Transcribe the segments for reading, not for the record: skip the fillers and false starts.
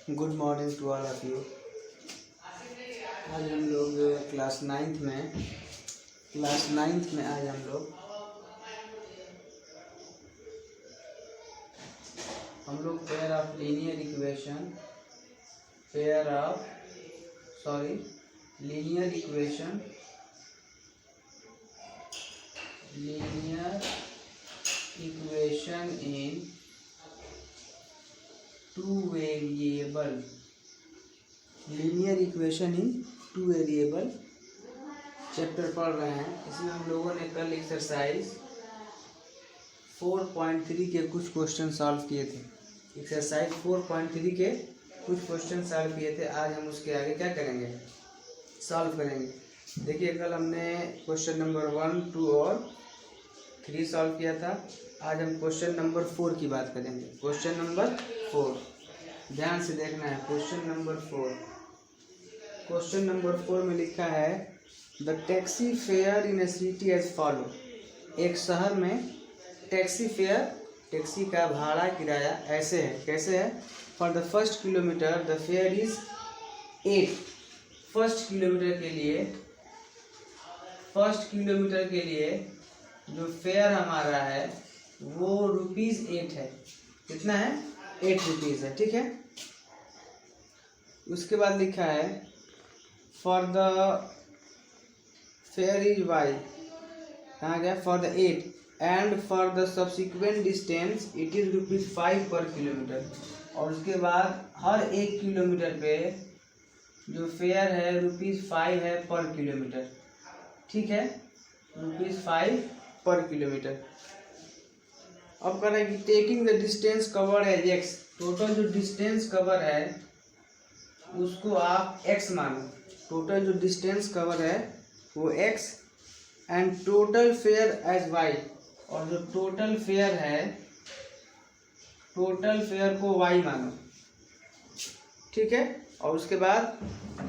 Good morning to all of you. आज हम लोग क्लास नाइन्थ में आज हम लोग pair of linear equation in two variable chapter पढ़ रहे हैं। इसमें हम लोगों ने कल एक्सरसाइज 4.3 के कुछ क्वेश्चन सॉल्व किए थे। आज हम उसके आगे क्या करेंगे, सॉल्व करेंगे। देखिए, कल हमने क्वेश्चन नंबर 1, 2 और 3 सॉल्व किया था। आज हम क्वेश्चन नंबर 4 की बात करेंगे। क्वेश्चन नंबर 4 ध्यान से देखना है। क्वेश्चन नंबर 4 में लिखा है the taxi fare in a city as follow. एक शहर में टैक्सी का भाड़ा किराया ऐसे है। कैसे है? For the first kilometre the fair is 8। First kilometre के लिए जो फेयर हमारा है वो ₹8 है। कितना है? 8 रुपीज़ है। ठीक है। उसके बाद लिखा है for the fair is Y। कहाँ गया? For the 8 and for the subsequent distance it is ₹5 पर किलोमीटर। और उसके बाद हर 1 किलोमीटर पे जो फेयर है ₹5 है पर किलोमीटर। ठीक है, ₹5 पर किलोमीटर। अब कह रहा है कि taking the distance cover as X। Total जो डिस्टेंस कवर है उसको आप X मानो। टोटल जो डिस्टेंस कवर है वो X and total fare as Y। और जो टोटल फेयर है, टोटल फेयर को Y मानो। ठीक है। और उसके बाद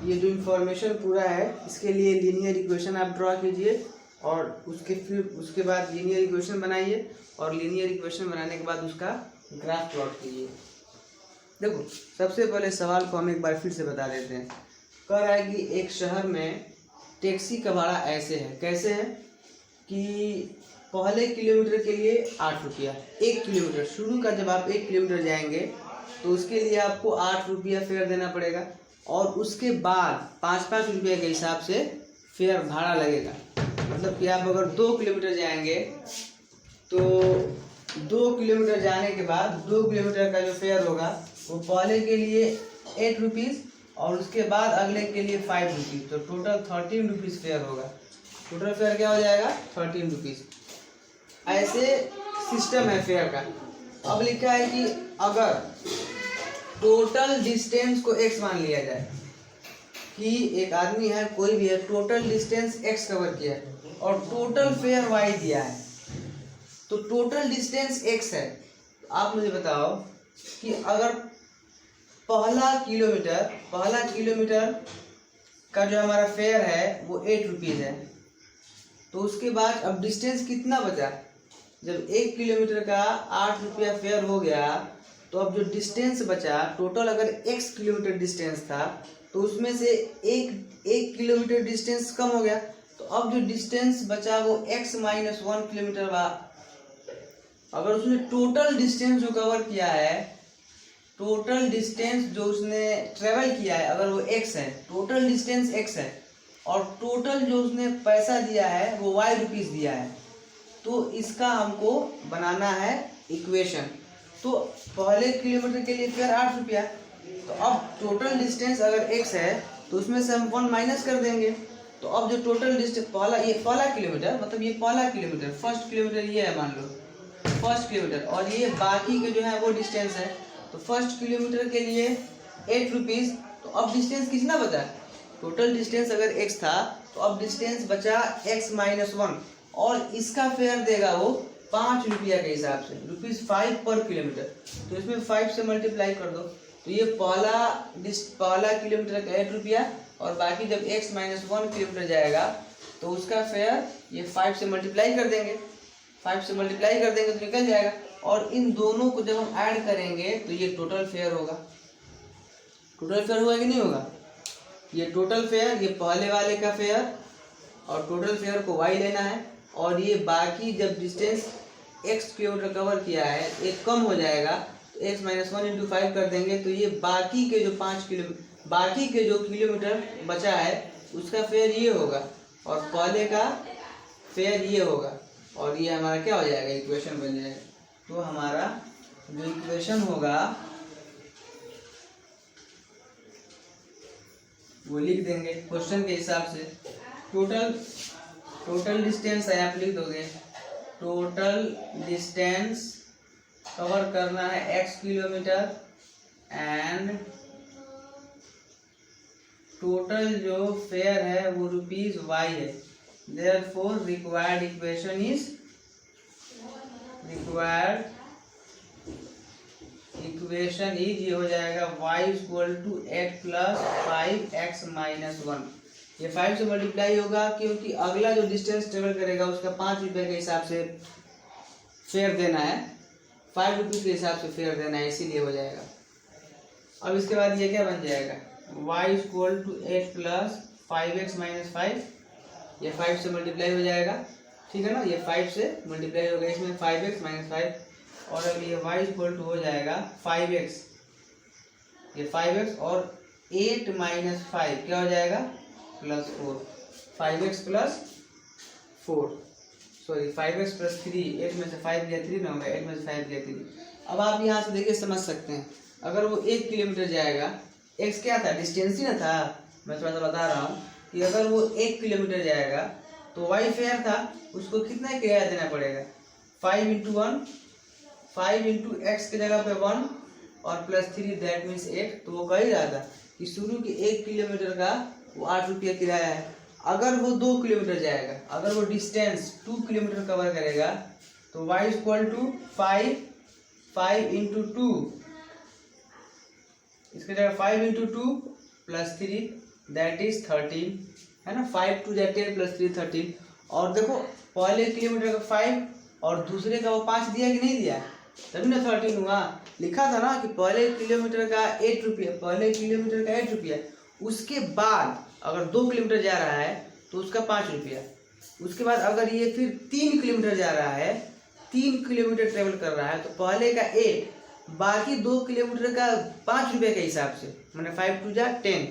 ये जो इंफॉर्मेशन पूरा है इसके लिए लीनियर इक्वेशन आप ड्रॉ कीजिए और उसके बाद लीनियर इक्वेशन बनाइए और लीनियर इक्वेशन बनाने के बाद उसका ग्राफ प्लॉट कीजिए। देखो, सबसे पहले सवाल को हम एक बार फिर से बता देते हैं। कह रहा है कि एक शहर में टैक्सी का भाड़ा ऐसे है। कैसे है कि पहले किलोमीटर के लिए 8 रुपया। 1 किलोमीटर शुरू का जब आप 1 किलोमीटर जाएंगे तो उसके लिए आपको 8 रुपया फेयर देना पड़ेगा और उसके बाद 5-5 रुपये के हिसाब से फेयर भाड़ा लगेगा। मतलब कि आप अगर 2 किलोमीटर जाएंगे तो 2 किलोमीटर जाने के बाद 2 किलोमीटर का जो फेयर होगा वो पहले के लिए 8 रुपीज़ और उसके बाद अगले के लिए 5 रुपीज़। तो टोटल 13 रुपीज़ फेयर होगा। टोटल फेयर क्या हो जाएगा? 13 रुपीज़। ऐसे सिस्टम है फेयर का। अब लिखा है कि अगर टोटल डिस्टेंस को X मान लिया जाए कि एक आदमी है, कोई भी है, टोटल डिस्टेंस X कवर किया है और टोटल फेयर Y दिया है, तो टोटल डिस्टेंस X है। आप मुझे बताओ कि अगर पहला किलोमीटर का जो हमारा फेयर है वो 8 रुपीज़ है, तो उसके बाद अब डिस्टेंस कितना बचा? जब 1 किलोमीटर का 8 रुपया फेयर हो गया तो अब जो डिस्टेंस बचा, टोटल अगर X किलोमीटर डिस्टेंस था तो उसमें से एक किलोमीटर डिस्टेंस कम हो गया, तो अब जो डिस्टेंस बचा वो X - 1 किलोमीटर बा। अगर उसने टोटल डिस्टेंस जो कवर किया है, टोटल डिस्टेंस जो उसने ट्रेवल किया है, अगर वो X है, टोटल डिस्टेंस X है और टोटल जो उसने पैसा दिया है वो Y रुपीज़ दिया है, तो इसका हमको बनाना है इक्वेशन। तो पहले किलोमीटर के लिए फेयर 8 रुपया, तो अब टोटल डिस्टेंस अगर X है तो उसमें से हम 1 माइनस कर देंगे। तो अब जो टोटल डिस्टेंस पहला किलोमीटर, मतलब ये पहला किलोमीटर, फर्स्ट किलोमीटर ये है, मान लो फर्स्ट किलोमीटर, और ये बाकी के जो है वो डिस्टेंस है। तो फर्स्ट किलोमीटर के लिए 8 रुपीज़। तो अब डिस्टेंस कितना बचा? टोटल डिस्टेंस अगर X था तो अब डिस्टेंस बचा X - 1 और इसका फेयर देगा वो 5 रुपया के हिसाब से, ₹5 पर किलोमीटर। तो इसमें 5 से मल्टीप्लाई कर दो, तो ये पहला किलोमीटर का 8 रुपया और बाकी जब X - 1 किलोमीटर जाएगा तो उसका फेयर ये 5 से मल्टीप्लाई कर देंगे। 5 से मल्टीप्लाई कर देंगे तो निकल जाएगा। और इन दोनों को जब हम ऐड करेंगे तो ये टोटल फेयर होगा। टोटल फेयर हुआ कि नहीं होगा? ये टोटल फेयर, ये पहले वाले का फेयर, और टोटल फेयर को y लेना है, और ये बाकी जब डिस्टेंस x किलोमीटर कवर किया है एक कम हो जाएगा तो x माइनस 1 इंटू 5 कर देंगे, तो ये बाकी के जो किलोमीटर बचा है उसका फेयर ये होगा, और पहले का फेयर ये होगा, और ये हमारा क्या हो जाएगा, इक्वेशन बन जाएगा। तो हमारा जो इक्वेशन होगा वो लिख देंगे क्वेश्चन के हिसाब से। टोटल डिस्टेंस है, आप लिख दोगे टोटल डिस्टेंस कवर करना है x किलोमीटर, एंड टोटल जो फेयर है वो ₹y है। देयरफॉर रिक्वायर्ड इक्वेशन इज ये हो जाएगा y equal to 8 plus 5x minus 1। ये 5 से मल्टीप्लाई होगा क्योंकि अगला जो डिस्टेंस ट्रेवल करेगा उसका 5 रुपये के हिसाब से फेयर देना है, 5 रुपीज़ के हिसाब से फेयर देना है, इसीलिए हो जाएगा। अब इसके बाद ये क्या बन जाएगा, y equal to 8 plus 5x minus 5, ये 5 से मल्टीप्लाई हो जाएगा, ठीक है ना, ये 5 से मल्टीप्लाई होगा, इसमें 5x माइनस 5, और अब ये y इक्वल टू हो जाएगा 5x, ये 5x और 8 माइनस 5 क्या हो जाएगा, plus 4, 5x plus 4, sorry 5x plus 3, 8 में से 5 लिया 3 ना होगा, 8 में से 5 लिया 3। अब आप यहाँ से देखिए समझ सकते हैं, अगर वो 1 किलोमीटर जाएगा, x क्या था, डिस्टेंस ही ना था, मैं थोड़ा सा बता रहा हूँ कि अगर वो 1 किलोमीटर जाएगा तो y फेयर था, उसको कितना किराया देना पड़ेगा, 5 इंटू 1, 5 इंटू एक्स की जगह पे 1 और प्लस 3, दैट मीन्स 8। तो वो कह ही रहा था कि शुरू के 1 किलोमीटर का वो 8 रुपया किराया है। अगर वो 2 किलोमीटर जाएगा, अगर वो डिस्टेंस 2 किलोमीटर कवर करेगा तो y इक्वल टू 5 इंटू 2, इसकी जगह 5 इंटू 2 प्लस 3, दैट इज 13, है ना, 5 2 10 प्लस 3 13। और देखो पहले किलोमीटर का 5 और दूसरे का वो 5 दिया कि नहीं दिया, तभी ना 13 हुआ। लिखा था ना कि पहले किलोमीटर का 8 रुपया, पहले किलोमीटर का 8 रुपया, उसके बाद अगर 2 किलोमीटर जा रहा है तो उसका 5 रुपया, उसके बाद अगर ये फिर 3 किलोमीटर जा रहा है, 3 किलोमीटर ट्रेवल कर रहा है, तो पहले का 8 बाकी 2 किलोमीटर का 5 रुपये के हिसाब से, मैंने 5 2 जा 10,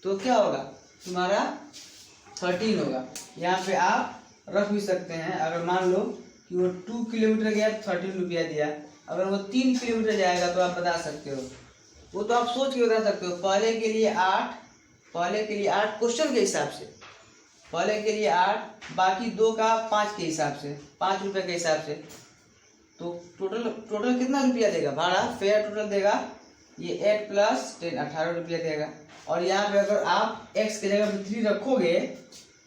तो क्या होगा तुम्हारा 13 होगा। यहाँ पे आप रख भी सकते हैं, अगर मान लो कि वो 2 किलोमीटर गया 13 रुपया दिया, अगर वो 3 किलोमीटर जाएगा तो आप बता सकते हो, वो तो आप सोच के बता सकते हो, पहले के लिए 8 क्वेश्चन के हिसाब से, पहले के लिए 8 बाकी 2 का 5 के हिसाब से, 5 रुपये के हिसाब से, तो टोटल कितना रुपया देगा भाड़ा, फेयर टोटल देगा ये 8 प्लस 10 18 रुपया देगा। और यहाँ पे अगर आप x की जगह पे 3 रखोगे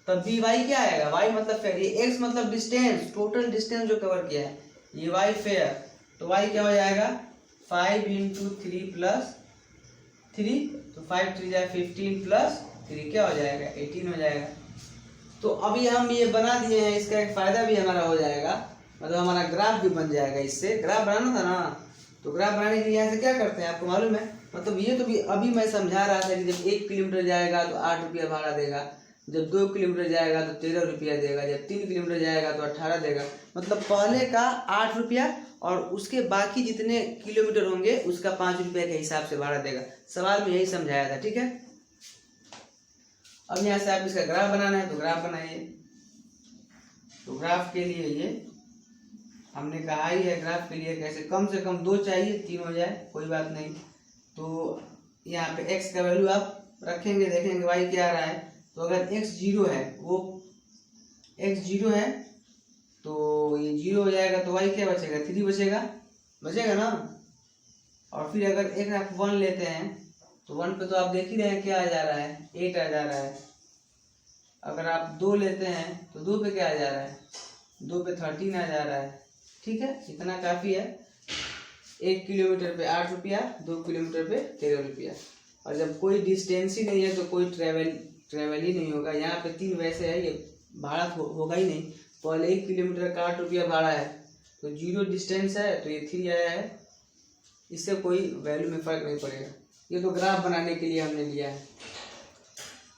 तब dy क्या आएगा, y मतलब फेयर, ये x मतलब डिस्टेंस, टोटल डिस्टेंस जो कवर किया है, ये y फेयर, तो y क्या हो जाएगा 5 इंटू 3 प्लस 3, तो 5 3 जाए 15 प्लस 3 क्या हो जाएगा 18 हो जाएगा। तो अभी हम ये बना दिए हैं, इसका एक फायदा भी हमारा हो जाएगा, मतलब हमारा ग्राफ भी बन जाएगा। इससे ग्राफ बनाना था ना, तो ग्राफ बनाने के लिए यहाँ से क्या करते हैं आपको मालूम है, मतलब ये तो भी अभी मैं समझा रहा था कि जब 1 किलोमीटर जाएगा तो 8 रुपया भाड़ा देगा, जब 2 किलोमीटर जाएगा तो 13 रुपया देगा, जब 3 किलोमीटर जाएगा तो 18 देगा, मतलब पहले का 8 रुपया और उसके बाकी जितने किलोमीटर होंगे उसका 5 रुपये के हिसाब से भाड़ा देगा। सवाल में यही समझाया था, ठीक है। अब यहाँ से आप इसका ग्राफ बनाना है तो ग्राफ बनाइए। तो ग्राफ के लिए ये हमने कहा ही है, ग्राफ के लिए कैसे कम से कम 2 चाहिए, 3 हो जाए कोई बात नहीं। तो यहाँ पे x का वैल्यू आप रखेंगे, देखेंगे y क्या आ रहा है, तो अगर x 0 है, वो x 0 है तो ये 0 हो जाएगा, तो y क्या बचेगा 3 बचेगा ना। और फिर अगर एक आप 1 लेते हैं तो 1 पे तो आप देख ही रहे हैं क्या आ जा रहा है 8 आ जा रहा है। अगर आप 2 लेते हैं तो 2 पे क्या आ जा रहा है, 2 पे 13 आ जा रहा है, ठीक है, इतना काफ़ी है। 1 किलोमीटर पे 8 रुपया, 2 किलोमीटर पे 13 रुपया। और जब कोई डिस्टेंस ही नहीं है तो कोई ट्रेवल ही नहीं होगा। यहाँ पे 3 वैसे है, ये भाड़ा होगा ही नहीं। पहले 1 किलोमीटर का 8 रुपया भाड़ा है, तो 0 डिस्टेंस है तो ये 3 आया है, इससे कोई वैल्यू में फ़र्क नहीं पड़ेगा। ये तो ग्राफ बनाने के लिए हमने लिया है।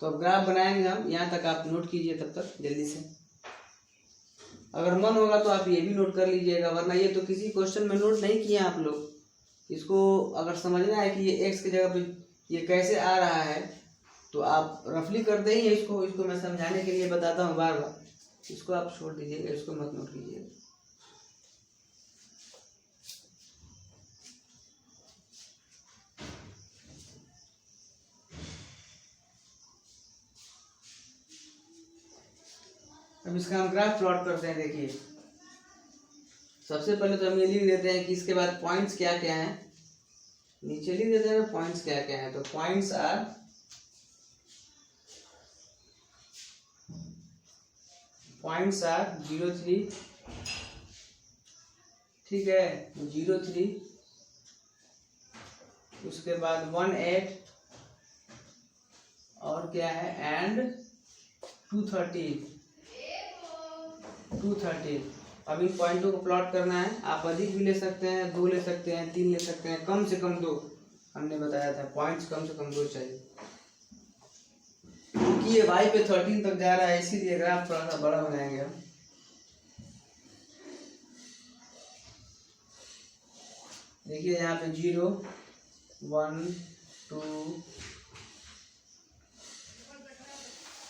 तो अब ग्राफ बनाएंगे हम, यहाँ तक आप नोट कीजिए तब तक जल्दी से। अगर मन होगा तो आप ये भी नोट कर लीजिएगा, वरना ये तो किसी क्वेश्चन में नोट नहीं किए आप लोग। इसको अगर समझना है कि ये एक्स की जगह पे ये कैसे आ रहा है तो आप रफली करते ही इसको मैं समझाने के लिए बताता हूँ बार बार। इसको आप छोड़ दीजिएगा, इसको मत नोट कीजिएगा। अब इसका हम ग्राफ प्लॉट करते हैं। देखिए सबसे पहले तो हम ये लिख देते हैं कि इसके बाद पॉइंट्स क्या क्या हैं, नीचे लिख देते हैं पॉइंट्स क्या क्या हैं। तो पॉइंट्स आर पॉइंट्स आर 0, 3, ठीक है, 0, 3, उसके बाद 1, 8 और क्या है एंड 2, 13। अब इन पॉइंटों को प्लॉट करना है। आप अधिक भी ले सकते हैं, 2 ले सकते हैं, 3 ले सकते हैं, कम से कम 2 हमने बताया था, पॉइंट्स कम से कम 2 चाहिए क्योंकि ये y पे 13 तक जा रहा है, इसीलिए ग्राफ थोड़ा सा बड़ा बनाएंगे हम। देखिए यहाँ पे 0, 1, 2,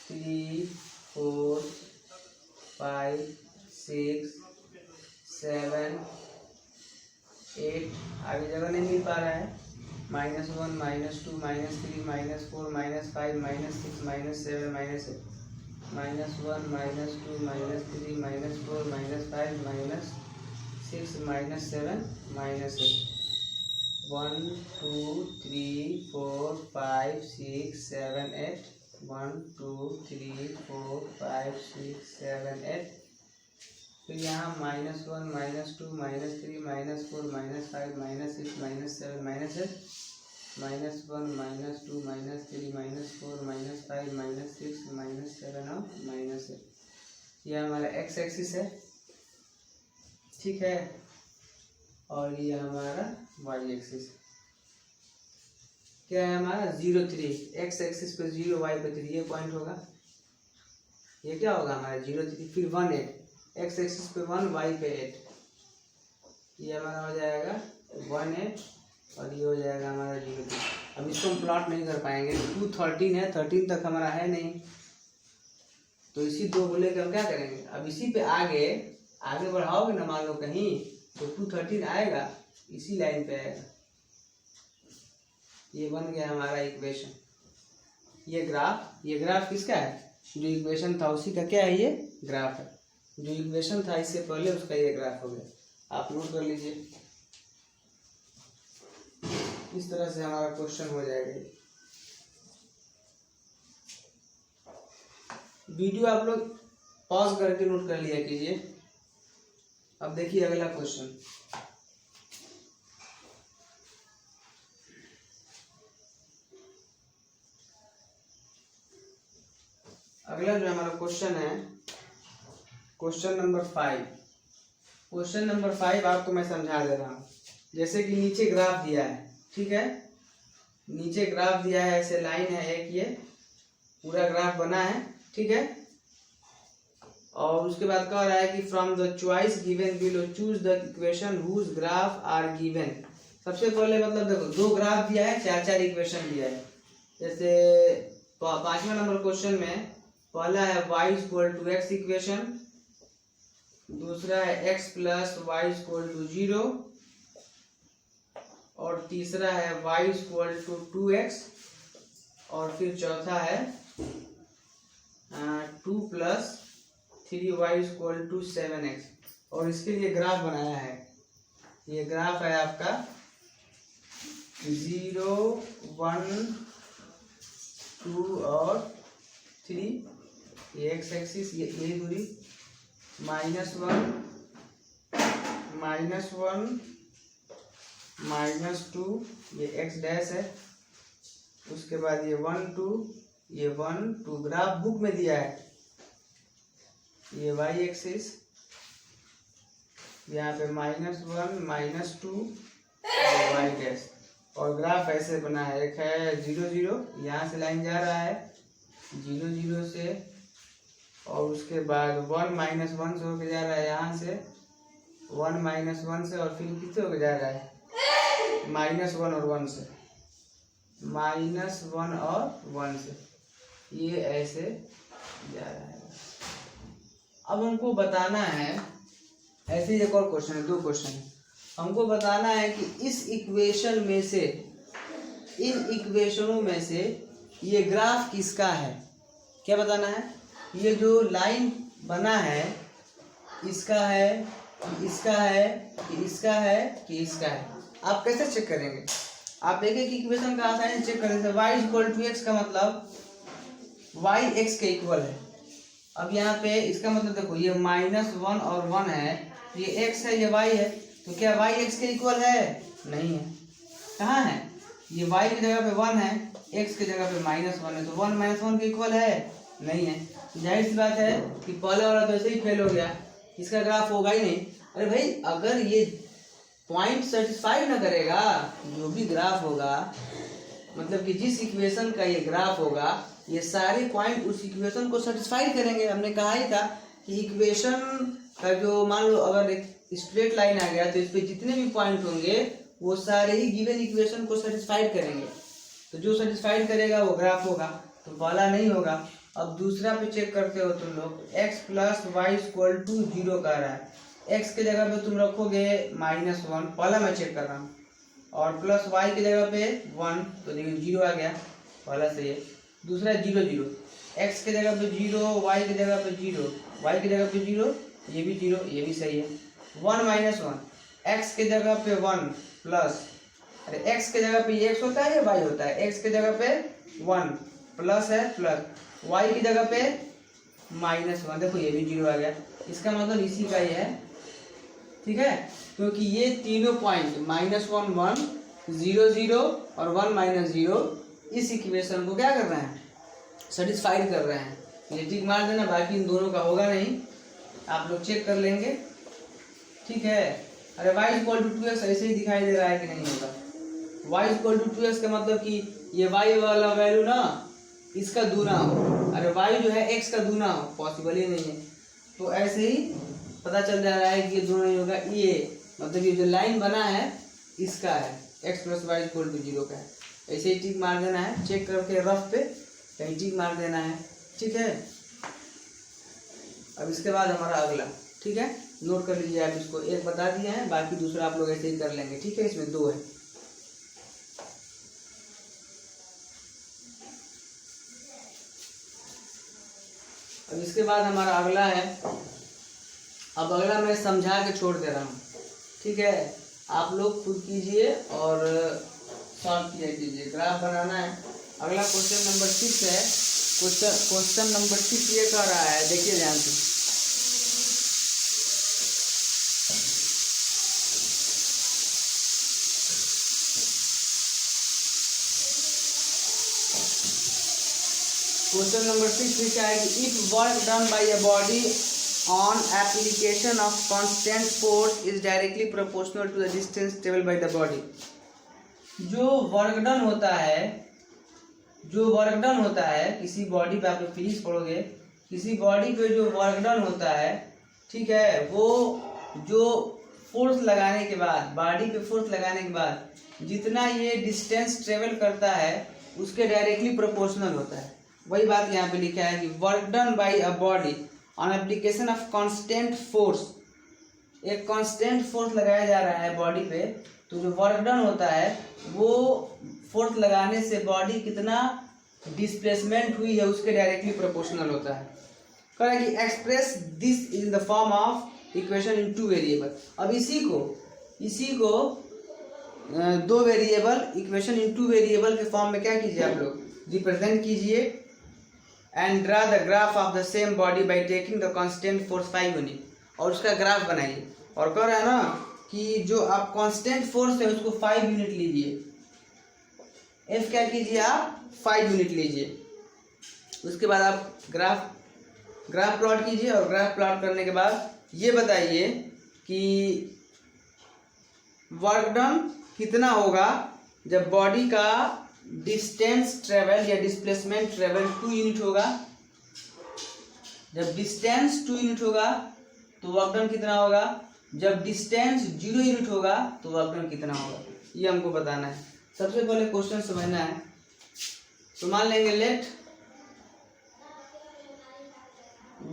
3, 4, 5, 6, 7, 8, आगे जगह नहीं मिल पा रहा है। -1, -2, -3, -4, -5, -6, -7, -8, -1, -2, -3, -4, -5, -6, -7, -8, 1, 2, 3, 4, 5, 6, 7, 8, 1, 2, 3, 4, 5, 6, 7, 8। फिर यहाँ -1, -2, -3, -4, -5, -6, -7, -8, -1, -2, -3, -4, -5, -6, -7 और -8। यह हमारा एक्स एक्सिस है, ठीक है, और ये हमारा वाई एक्सिस क्या है हमारा 0, 3। एक्स एक्सिस पे 0, वाई पे 3, ये पॉइंट होगा। ये क्या होगा हमारा 0, 3। फिर 1, 8, एक्स एक्सिस पे 1, वाई पे 8, ये हमारा हो जाएगा 1, 8 और ये हो जाएगा हमारा 0, 3। अब इसको हम प्लॉट नहीं कर पाएंगे, 2, 13 है, 13 तक हमारा है नहीं, तो इसी 2 को लेकर हम क्या करेंगे। अब इसी पे आगे बढ़ाओगे ना, मान लो कहीं, तो 2, 13 आएगा, इसी लाइन पे आएगा। ये बन गया हमारा इक्वेशन। ये ग्राफ किसका है, जो इक्वेशन था उसी का क्या है, ये ग्राफ है। जो इक्वेशन था इससे पहले उसका ये ग्राफ हो गया। आप नोट कर लीजिए, इस तरह से हमारा क्वेश्चन हो जाएगा। वीडियो आप लोग पॉज करके नोट कर लिया कीजिए। अब देखिए अगला क्वेश्चन। अगला जो हमारा क्वेश्चन है, क्वेश्चन नंबर 5। क्वेश्चन नंबर 5 आपको मैं समझा दे रहा हूँ। जैसे कि नीचे ग्राफ दिया है, ठीक है, नीचे ग्राफ दिया है, ऐसे लाइन है एक, ये पूरा ग्राफ बना है, ठीक है, और उसके बाद कह रहा है कि from the choice given below choose the equation whose graph are given. सबसे पहले मतलब देखो 2 ग्राफ दिया है, 4 इक्वेशन दिया है। जैसे 5वां नंबर क्वेश्चन में पहला है y = x इक्वेशन, दूसरा है x + y = 0, और तीसरा है y = 2x, और फिर चौथा है 2 + 3y = 7x। और इसके लिए ग्राफ बनाया है। ये ग्राफ है आपका 0, 1, 2 और 3, ये एक्स एक्सिस, ये दूरी, -1, -2, ये x डैश है, उसके बाद ये 1, 2, ये 1, 2 ग्राफ बुक में दिया है। ये y एक्सिस, यहाँ पे -1, -2 और y डैश, और ग्राफ ऐसे बना है, एक है 0 0, यहाँ से लाइन जा रहा है 0 0 से, और उसके बाद 1 -1 से होके जा रहा है यहाँ से 1 -1 से, और फिर किससे होके जा रहा है -1 और 1 से, -1 और 1 से, ये ऐसे जा रहा है। अब हमको बताना है, ऐसे एक और क्वेश्चन है, 2 क्वेश्चन है, हमको बताना है कि इस इक्वेशन में से, इन इक्वेशनों में से ये ग्राफ किसका है। क्या बताना है, ये जो लाइन बना है इसका है कि इसका है कि इसका है कि इसका है। आप कैसे चेक करेंगे, आप एक एक इक्वेशन का आसानी से चेक करेंगे। y = x का मतलब y x के इक्वल है। अब यहाँ पे इसका मतलब देखो, ये -1 और 1 है, ये x है, ये y है, तो क्या y x के इक्वल है? नहीं है। कहाँ है? ये y की जगह पे 1 है, x की जगह पे -1 है, तो 1 -1 के इक्वल है? नहीं है। जाहिर सी बात है कि पहला वाला तो ऐसे ही फेल हो गया, इसका ग्राफ होगा ही नहीं। अरे भाई, अगर ये पॉइंट सेटिस्फाई ना करेगा, जो भी ग्राफ होगा, मतलब कि जिस इक्वेशन का ये ग्राफ होगा, ये सारे पॉइंट उस इक्वेशन को सेटिस्फाई करेंगे। हमने कहा ही था कि इक्वेशन का जो, मान लो अगर एक स्ट्रेट लाइन आ गया, तो इस पे जितने भी पॉइंट होंगे वो सारे ही गिवन इक्वेशन को सेटिस्फाइड करेंगे। तो जो सेटिस्फाइड करेगा वो ग्राफ होगा, तो पहला नहीं होगा। अब दूसरा पे चेक करते हो तुम लोग, x + y = 0 कह रहा है, x के जगह पे तुम रखोगे -1, पहला मैं चेक कर रहा हूँ, और प्लस y की जगह पे 1, तो देखिए 0 आ गया, पहला सही है। दूसरा 0 0, x के जगह पे 0, y की जगह पे 0, y की जगह पे 0, ये भी 0, ये भी सही है। 1 -1, x के जगह पे 1 प्लस, अरे x के जगह पे x होता है या y होता है, x के जगह पे 1 प्लस है, प्लस y की जगह पे -1, देखो ये भी 0 आ गया। इसका मतलब इसी का ही है, ठीक है, क्योंकि ये तीनों पॉइंट -1 1 0 0 और 1 -0 इस इक्वेशन को क्या कर रहे हैं, सेटिस्फाइड कर रहे हैं। ये टिक मार देना, बाकी इन दोनों का होगा नहीं, आप लोग चेक कर लेंगे, ठीक है। अरे y = 2x ऐसे ही दिखाई दे रहा है कि नहीं होगा। y = 2x का मतलब कि ये y वाला वैल्यू ना इसका दूना हो, अरे y जो है x का दूना हो, पॉसिबल ही नहीं है। तो ऐसे ही पता चल जा रहा है कि ये दोनों नहीं होगा, ये मतलब ये जो लाइन बना है इसका है, x + y = 0 का है। ऐसे ही टिक मार देना है, चेक करके रफ पे कहीं टिक मार देना है, ठीक है। अब इसके बाद हमारा अगला, ठीक है, नोट कर लीजिए आप इसको, एक बता दिए हैं, बाकी दूसरा आप लोग ऐसे ही कर लेंगे, ठीक है। इसमें 2 है। अब इसके बाद हमारा अगला है, अब अगला मैं समझा के छोड़ दे रहा हूँ, ठीक है, आप लोग खुद कीजिए और सॉल्व किया कीजिए, ग्राफ बनाना है। अगला क्वेश्चन नंबर 6 है। क्वेश्चन नंबर 6 ये कह रहा है, देखिए ध्यान से, क्वेश्चन नंबर 6 लिखा है कि if work done by a body on application of constant force is directly proportional to the distance travelled by the body. जो वर्क डन होता है, जो वर्क डन होता है किसी बॉडी पे, आप लोग फिजिक्स पढ़ोगे, किसी बॉडी पे जो वर्क डन होता है, ठीक है, वो जो फोर्स लगाने के बाद, बॉडी पे फोर्स लगाने के बाद जितना ये डिस्टेंस ट्रेवल करता है उसके डायरेक्टली प्रोपोर्शनल होता है। वही बात यहाँ पे लिखा है कि work done by a body on application of constant force, एक कांस्टेंट फोर्स लगाया जा रहा है बॉडी पे, तो जो वर्क डन होता है वो फोर्स लगाने से बॉडी कितना डिस्प्लेसमेंट हुई है उसके डायरेक्टली प्रोपोर्शनल होता है। कह रहा है कि express this in the form of equation in 2 variable. अब इसी को 2 वेरिएबल इक्वेशन इन 2 वेरिएबल के फॉर्म में क्या कीजिए, आप लोग रिप्रेजेंट कीजिए and draw the graph of the same body by taking the constant force 5 unit, और उसका ग्राफ बनाइए। और कह रहा है ना कि जो आप कांस्टेंट फोर्स है उसको 5 यूनिट लीजिए, एफ क्या कीजिए, आप 5 यूनिट लीजिए। उसके बाद आप ग्राफ प्लॉट कीजिए, और ग्राफ प्लॉट करने के बाद ये बताइए कि वर्क डन कितना होगा जब बॉडी का डिस्टेंस ट्रेवल या डिस्प्लेसमेंट ट्रेवल 2 यूनिट होगा, जब डिस्टेंस 2 यूनिट होगा तो वर्क डन कितना होगा, जब डिस्टेंस 0 यूनिट होगा तो वर्क डन कितना होगा, ये हमको बताना है। सबसे पहले क्वेश्चन समझना है। तो मान लेंगे let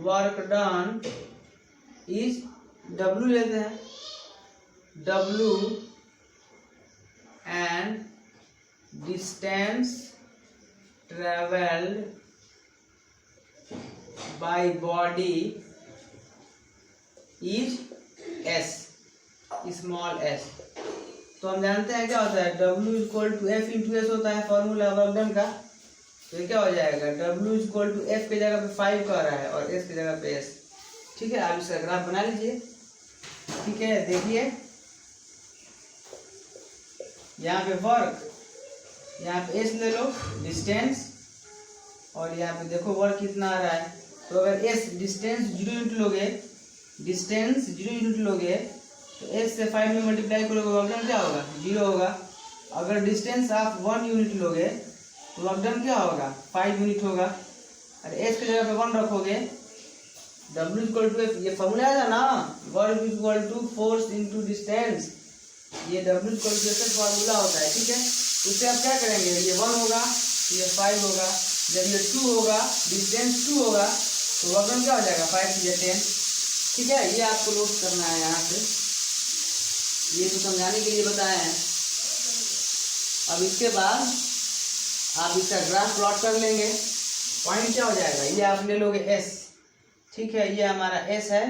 work done is W लेते हैं, W and distance travelled by body is S, small s। तो हम जानते हैं क्या होता है, W equal to F into S होता है फॉर्मूला वर्क डन का। तो ये क्या हो जाएगा, W इक्वल टू F के जगह पे 5 कह रहा है और S की जगह पे S। ठीक है, आप इसका ग्राफ बना लीजिए। ठीक है, देखिए यहाँ पे वर्क, यहाँ पे S ले लो डिस्टेंस, और यहाँ पे देखो वर्क कितना आ रहा है। तो अगर S डिस्टेंस 0 यूनिट लोगे, डिस्टेंस 0 यूनिट लोगे तो S से 5 में मल्टीप्लाई करोगे, वर्क डन क्या होगा, 0 होगा। अगर डिस्टेंस आप 1 यूनिट लोगे तो वर्क डन क्या होगा, 5 यूनिट होगा। और S की जगह पे 1 रखोगे, W इक्वल टू F, ये फॉर्मूला है ना, work equal to force into distance, ये W equal to F formula होता है। ठीक है, उससे आप क्या करेंगे, ये 1 होगा, ये 5 होगा, जब ये 2 होगा, डिस्टेंस 2 होगा तो वर्क डन क्या हो जाएगा, 5 या 10। ठीक है, ये आपको नोट करना है यहाँ से, ये तो समझाने के लिए बताया है। अब इसके बाद आप इसका ग्राफ प्लॉट कर लेंगे। पॉइंट क्या हो जाएगा, ये आप ले लोगे S। ठीक है, ये हमारा S है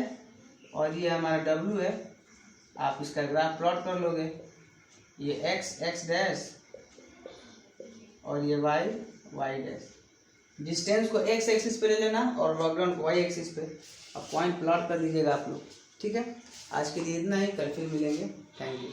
और ये हमारा W है। आप इसका ग्राफ प्लॉट कर लोगे, ये x डैश और ये y डैश। डिस्टेंस को x एक्सिस पे ले लेना और वर्क डन को y एक्सिस पे। अब पॉइंट प्लॉट कर लीजिएगा आप लोग। ठीक है, आज के लिए इतना ही, कल फिर मिलेंगे। Thank you.